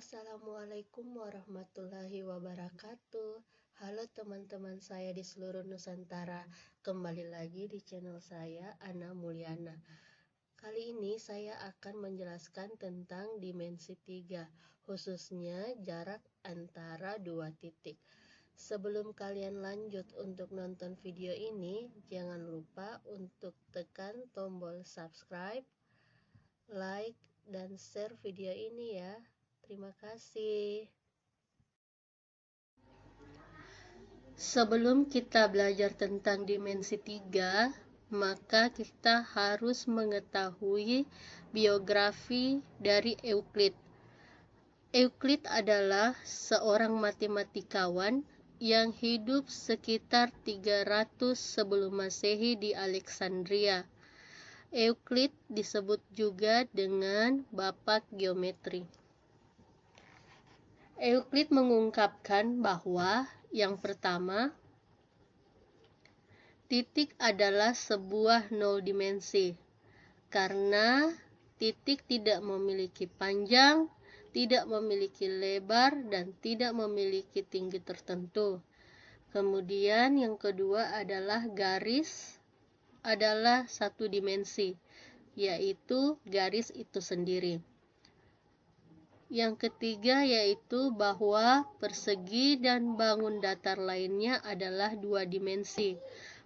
Assalamualaikum warahmatullahi wabarakatuh. Halo teman-teman saya di seluruh Nusantara. Kembali lagi di channel saya, Ana Mulyana. Kali ini saya akan menjelaskan tentang dimensi 3, khususnya jarak antara dua titik. Sebelum kalian lanjut untuk nonton video ini, jangan lupa untuk tekan tombol subscribe, like, dan share video ini ya. Terima kasih. Sebelum kita belajar tentang dimensi 3, maka kita harus mengetahui biografi dari Euclid. Euclid adalah seorang matematikawan yang hidup sekitar 300 sebelum Masehi di Alexandria. Euclid disebut juga dengan bapak geometri. Euclid mengungkapkan bahwa yang pertama, titik adalah sebuah nol dimensi, karena titik tidak memiliki panjang, tidak memiliki lebar, dan tidak memiliki tinggi tertentu. Kemudian yang kedua adalah garis adalah satu dimensi, yaitu garis itu sendiri. Yang ketiga yaitu bahwa persegi dan bangun datar lainnya adalah dua dimensi.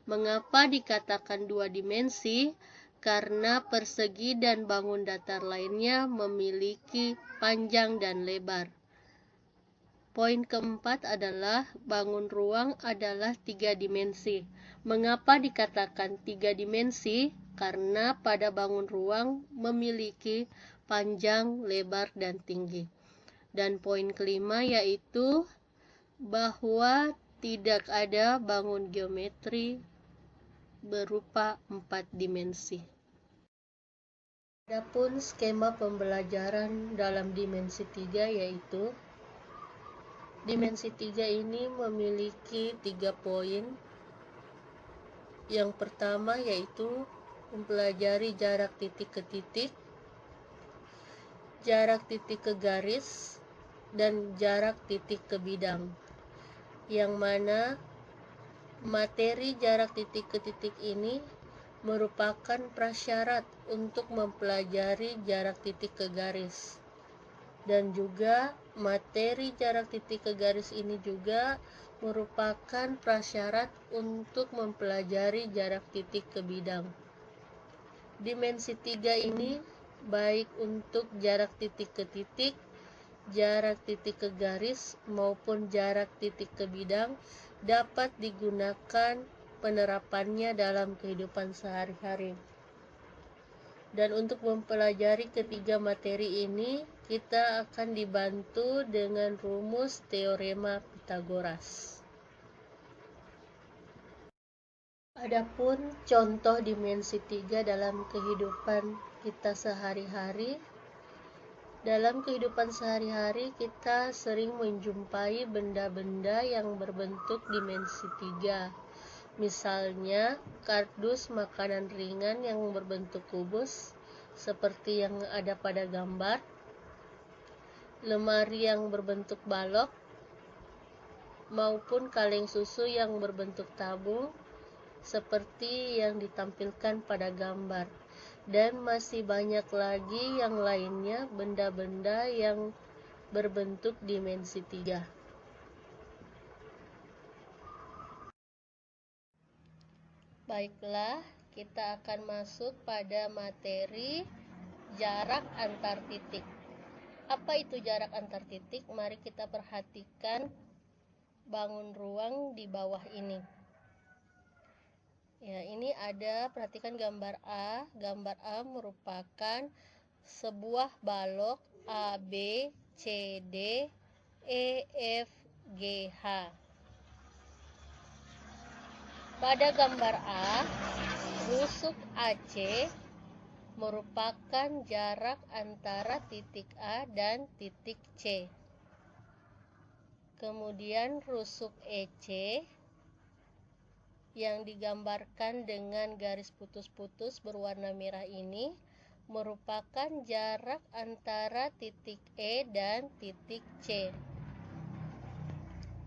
Mengapa dikatakan dua dimensi? Karena persegi dan bangun datar lainnya memiliki panjang dan lebar. Poin keempat adalah bangun ruang adalah tiga dimensi. Mengapa dikatakan tiga dimensi? Karena pada bangun ruang memiliki panjang, lebar, dan tinggi. Dan poin kelima yaitu bahwa tidak ada bangun geometri berupa 4 dimensi. Adapun skema pembelajaran dalam dimensi 3 yaitu dimensi 3 ini memiliki 3 poin. Yang pertama yaitu mempelajari jarak titik ke titik, jarak titik ke garis, dan jarak titik ke bidang, yang mana materi jarak titik ke titik ini merupakan prasyarat untuk mempelajari jarak titik ke garis, dan juga materi jarak titik ke garis ini juga merupakan prasyarat untuk mempelajari jarak titik ke bidang. Dimensi 3 ini baik untuk jarak titik ke titik, jarak titik ke garis, maupun jarak titik ke bidang dapat digunakan penerapannya dalam kehidupan sehari-hari. Dan untuk mempelajari ketiga materi ini, kita akan dibantu dengan rumus teorema Pythagoras. Adapun contoh dimensi 3 dalam kehidupan kita sehari-hari. Dalam kehidupan sehari-hari kita sering menjumpai benda-benda yang berbentuk dimensi 3. Misalnya kardus makanan ringan yang berbentuk kubus seperti yang ada pada gambar, lemari yang berbentuk balok, maupun kaleng susu yang berbentuk tabung seperti yang ditampilkan pada gambar. Dan masih banyak lagi yang lainnya, benda-benda yang berbentuk dimensi 3. Baiklah, kita akan masuk pada materi jarak antar titik. Apa itu jarak antar titik? Mari kita perhatikan bangun ruang di bawah ini. Ya, ini ada, perhatikan gambar A. Gambar A merupakan sebuah balok A, B, C, D, E, F, G, H. Pada gambar A, rusuk AC merupakan jarak antara titik A dan titik C. Kemudian rusuk EC yang digambarkan dengan garis putus-putus berwarna merah ini merupakan jarak antara titik E dan titik C.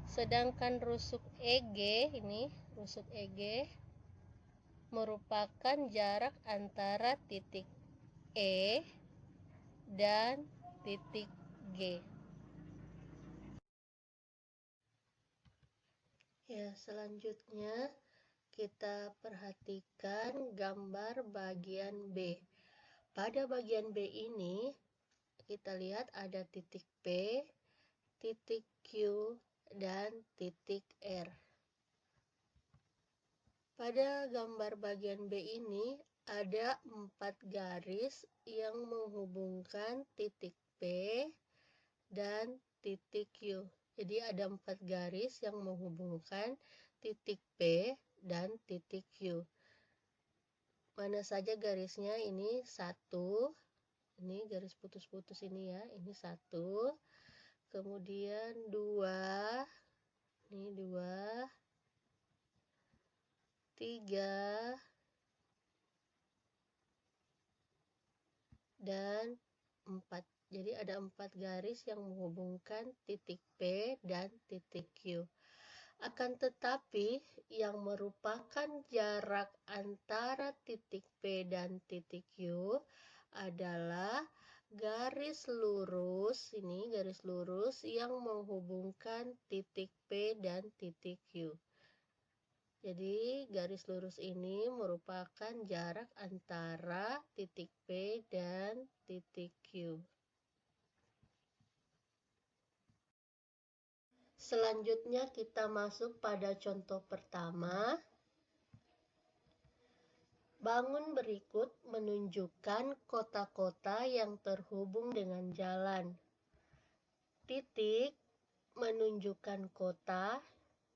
Sedangkan rusuk EG ini, rusuk EG merupakan jarak antara titik E dan titik G. Ya, selanjutnya kita perhatikan gambar bagian B. Pada bagian B ini kita lihat ada titik P, titik Q, dan titik R. Pada gambar bagian B ini ada 4 garis yang menghubungkan titik P dan titik Q. Jadi ada 4 garis yang menghubungkan titik P dan titik Q. Mana saja garisnya? Ini 1. Ini garis putus-putus ini ya. Ini 1. Kemudian 2. Ini 2. 3 dan 4. Jadi ada 4 garis yang menghubungkan titik P dan titik Q. Akan tetapi yang merupakan jarak antara titik P dan titik Q adalah garis lurus, ini garis lurus yang menghubungkan titik P dan titik Q. Jadi garis lurus ini merupakan jarak antara titik P dan titik Q. Selanjutnya kita masuk pada contoh pertama. Bangun berikut menunjukkan kota-kota yang terhubung dengan jalan. Titik menunjukkan kota.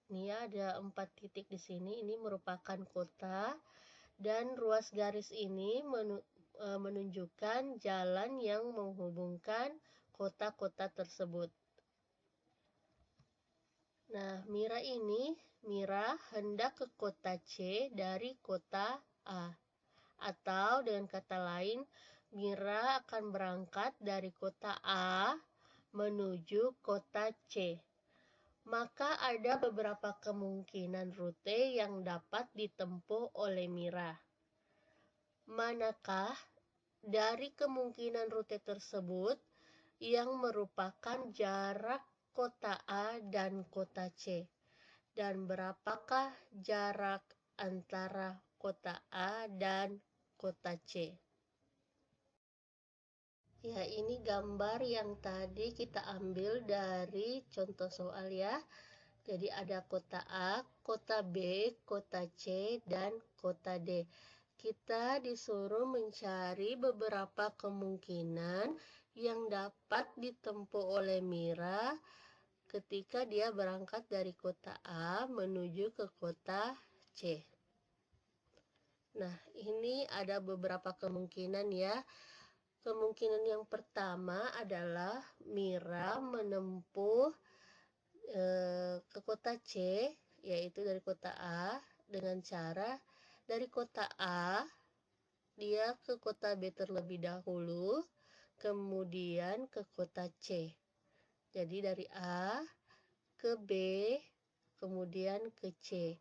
Ini ada 4 titik di sini, ini merupakan kota, dan ruas garis ini menunjukkan jalan yang menghubungkan kota-kota tersebut. Nah, Mira hendak ke kota C dari kota A. Atau dengan kata lain, Mira akan berangkat dari kota A menuju kota C. Maka ada beberapa kemungkinan rute yang dapat ditempuh oleh Mira. Manakah dari kemungkinan rute tersebut yang merupakan jarak kota A dan kota C? Dan berapakah jarak antara kota A dan kota C? Ya, ini gambar yang tadi kita ambil dari contoh soal ya. Jadi ada kota A, kota B, kota C, dan kota D. Kita disuruh mencari beberapa kemungkinan yang dapat ditempuh oleh Mira ketika dia berangkat dari kota A menuju ke kota C. Nah, ini ada beberapa kemungkinan ya. Kemungkinan yang pertama adalah Mira menempuh ke kota C, yaitu dari kota A, dengan cara dari kota A dia ke kota B terlebih dahulu, kemudian ke kota C. Jadi dari A ke B, kemudian ke C.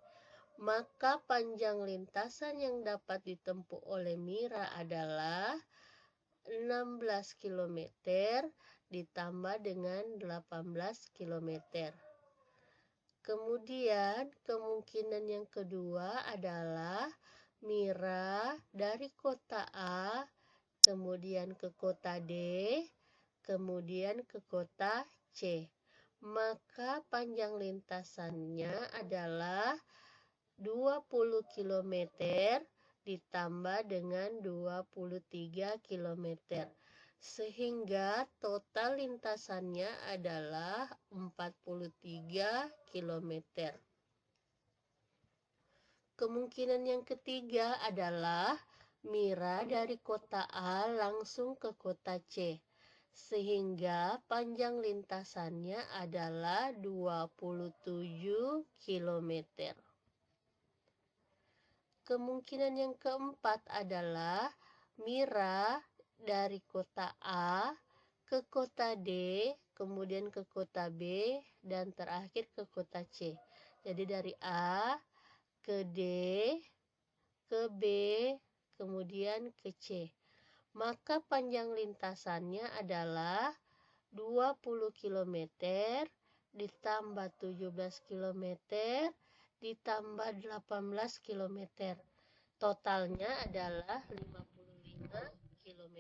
Maka panjang lintasan yang dapat ditempuh oleh Mira adalah 16 km ditambah dengan 18 km. Kemudian kemungkinan yang kedua adalah Mira dari kota A, kemudian ke kota D, kemudian ke kota C. Maka panjang lintasannya adalah 20 km ditambah dengan 23 km. Sehingga total lintasannya adalah 43 km. Kemungkinan yang ketiga adalah Mira dari kota A langsung ke kota C. Sehingga panjang lintasannya adalah 27 km. Kemungkinan yang keempat adalah Mira dari kota A ke kota D, kemudian ke kota B, dan terakhir ke kota C. Jadi dari A ke D, ke B, kemudian ke C. Maka panjang lintasannya adalah 20 km ditambah 17 km ditambah 18 km. Totalnya adalah 55 km.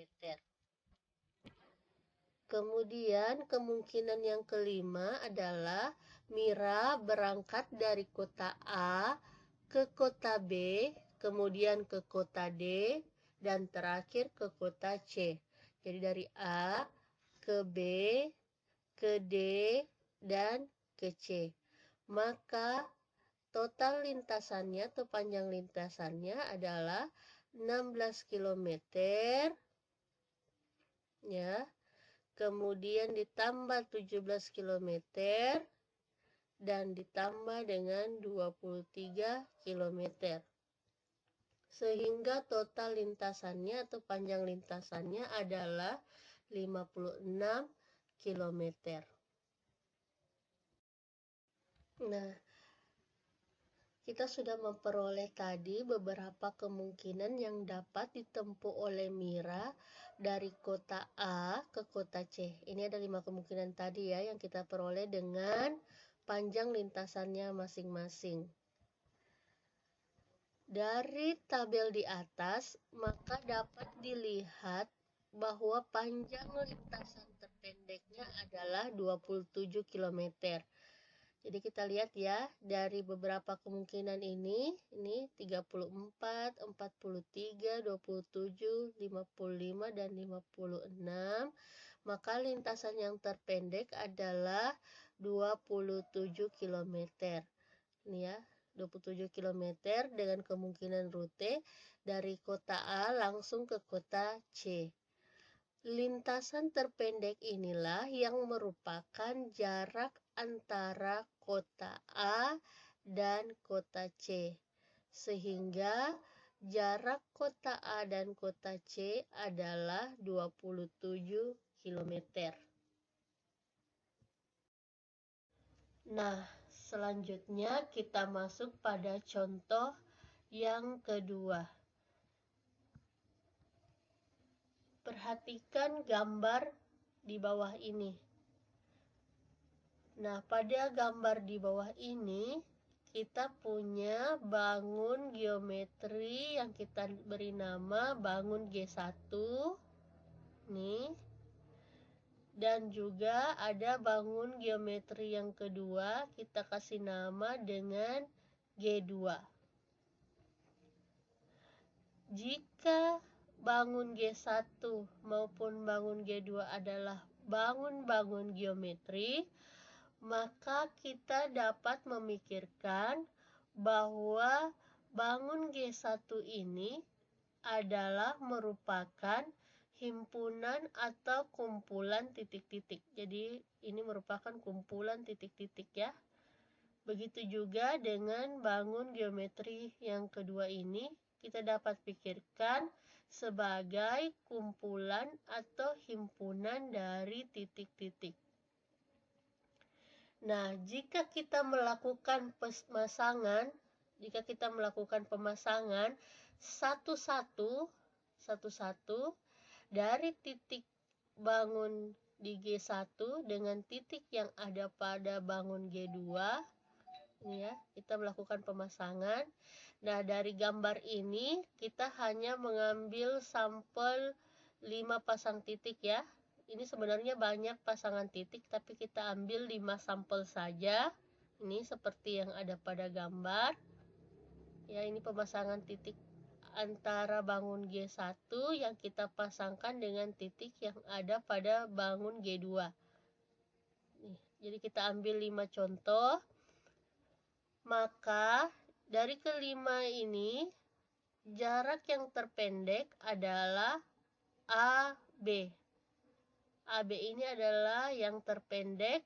Kemudian kemungkinan yang kelima adalah Mira berangkat dari kota A ke kota B, kemudian ke kota D, dan terakhir ke kota C. Jadi dari A ke B, ke D, dan ke C. Maka total lintasannya atau panjang lintasannya adalah 16 km ya. Kemudian ditambah 17 km dan ditambah dengan 23 km. Sehingga total lintasannya atau panjang lintasannya adalah 56 km. Nah, kita sudah memperoleh tadi beberapa kemungkinan yang dapat ditempuh oleh Mira dari kota A ke kota C. Ini ada 5 kemungkinan tadi ya yang kita peroleh dengan panjang lintasannya masing-masing. Dari tabel di atas, maka dapat dilihat bahwa panjang lintasan terpendeknya adalah 27 km. Jadi kita lihat ya, dari beberapa kemungkinan ini 34, 43, 27, 55, dan 56. Maka lintasan yang terpendek adalah 27 km. Ini ya, 27 km dengan kemungkinan rute dari kota A langsung ke kota C. Lintasan terpendek inilah yang merupakan jarak antara kota A dan kota C. Sehingga jarak kota A dan kota C adalah 27 km. Nah, selanjutnya kita masuk pada contoh yang kedua. Perhatikan gambar di bawah ini. Nah, pada gambar di bawah ini, kita punya bangun geometri yang kita beri nama bangun G1. Nih. Dan juga ada bangun geometri yang kedua, kita kasih nama dengan G2. Jika bangun G1 maupun bangun G2 adalah bangun-bangun geometri, maka kita dapat memikirkan bahwa bangun G1 ini adalah merupakan himpunan atau kumpulan titik-titik. Jadi ini merupakan kumpulan titik-titik ya. Begitu juga dengan bangun geometri yang kedua ini, kita dapat pikirkan sebagai kumpulan atau himpunan dari titik-titik. Nah, jika kita melakukan pemasangan satu-satu dari titik bangun di G1 dengan titik yang ada pada bangun G2, ini ya, kita melakukan pemasangan. Nah, dari gambar ini kita hanya mengambil sampel 5 pasang titik ya. Ini sebenarnya banyak pasangan titik, tapi kita ambil 5 sampel saja. Ini seperti yang ada pada gambar. Ya, ini pemasangan titik antara bangun G1 yang kita pasangkan dengan titik yang ada pada bangun G2. Nih, jadi kita ambil 5 contoh. Maka dari kelima ini jarak yang terpendek adalah AB. AB ini adalah yang terpendek.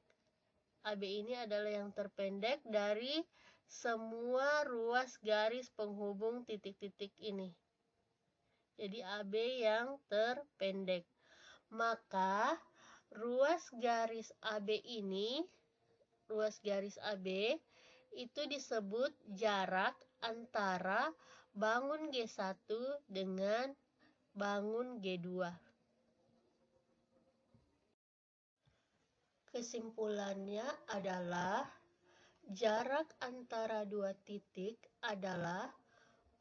AB ini adalah yang terpendek dari semua ruas garis penghubung titik-titik ini. Jadi AB yang terpendek. Maka ruas garis AB itu disebut jarak antara bangun G1 dengan bangun G2. Kesimpulannya adalah jarak antara dua titik adalah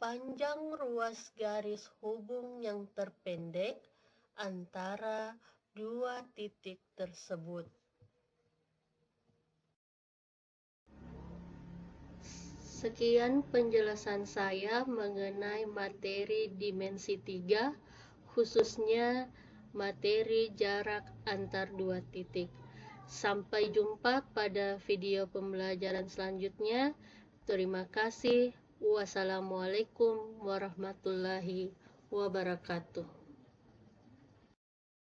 panjang ruas garis hubung yang terpendek antara dua titik tersebut. Sekian penjelasan saya mengenai materi dimensi 3, khususnya materi jarak antar dua titik. Sampai jumpa pada video pembelajaran selanjutnya. Terima kasih. Wassalamualaikum warahmatullahi wabarakatuh.